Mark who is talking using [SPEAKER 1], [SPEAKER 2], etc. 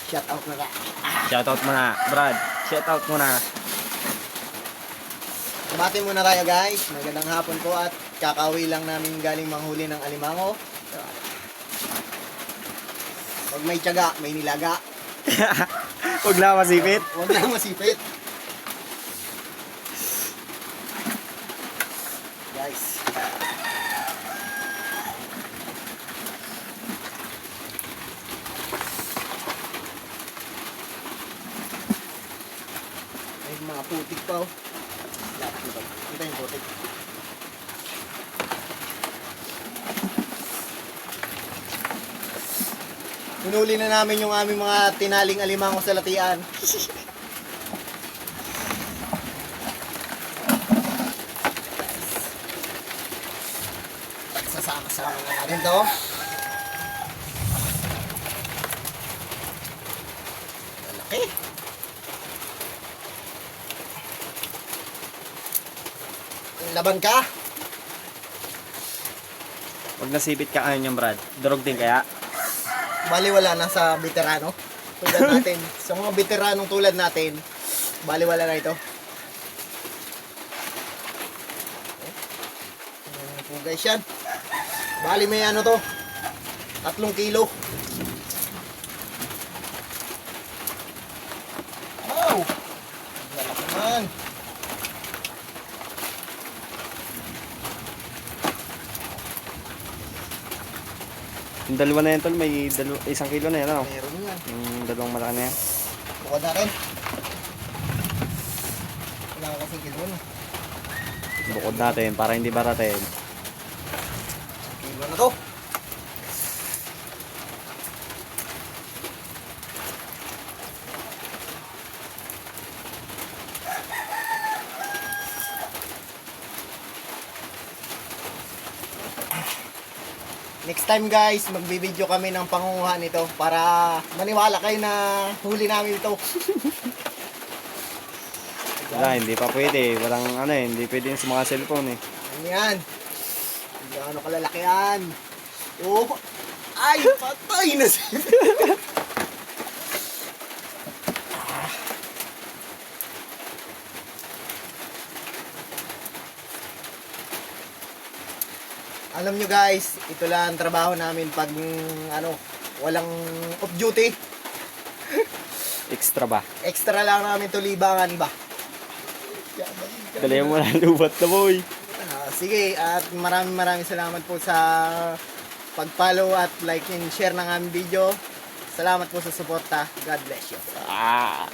[SPEAKER 1] Shout out na lang.
[SPEAKER 2] Shoutout mo na, Brad. Shoutout mo na.
[SPEAKER 1] Kumati muna tayo guys. Magandang hapon po at kakauwi lang namin galing manghuli ng alimango. Pag may tiyaga, may nilaga.
[SPEAKER 2] Huwag na masipit.
[SPEAKER 1] Huwag na masipit. Guys. May mga putik pa oh. Ito yung putik. Pinuli na namin yung aming mga tinaling alimango sa latian. Sasama-sama na natin to. Malaki. Laban ka?
[SPEAKER 2] Huwag nasipit ka kayo Brad. Durog din kaya.
[SPEAKER 1] Baliwala na sa veterano. Tulad natin. Sa mga veteranong tulad natin, baliwala na ito. Ayan po guys yan. Bali may ano to. 3 kilo. Wow! Lalaki naman.
[SPEAKER 2] Yung dalawa na yan tol, may 1 kilo na yan. Ano?
[SPEAKER 1] Meron yan.
[SPEAKER 2] Yung dalawang malaki na yan.
[SPEAKER 1] Bukod natin. Wala ka kasi kilo na.
[SPEAKER 2] Bukod natin para hindi baratin.
[SPEAKER 1] Kilo na to. Next time guys, magbibideo kami ng pangunguha nito para maniwala kayo na huli namin ito.
[SPEAKER 2] Wala, hindi pa pwede. Walang ano eh, hindi pwede yung sa mga cellphone eh.
[SPEAKER 1] Ano yan? Ano kalalaki yan? Oh, ay, patay na siya. Alam nyo guys, ito lang ang trabaho namin pag ano, walang off duty.
[SPEAKER 2] Extra ba?
[SPEAKER 1] Extra lang namin to libangan ba?
[SPEAKER 2] Dali mo na lubat na boy.
[SPEAKER 1] Sige, at maraming salamat po sa pag-follow at like and share ng aming video. Salamat po sa suporta. God bless you.
[SPEAKER 2] Ah.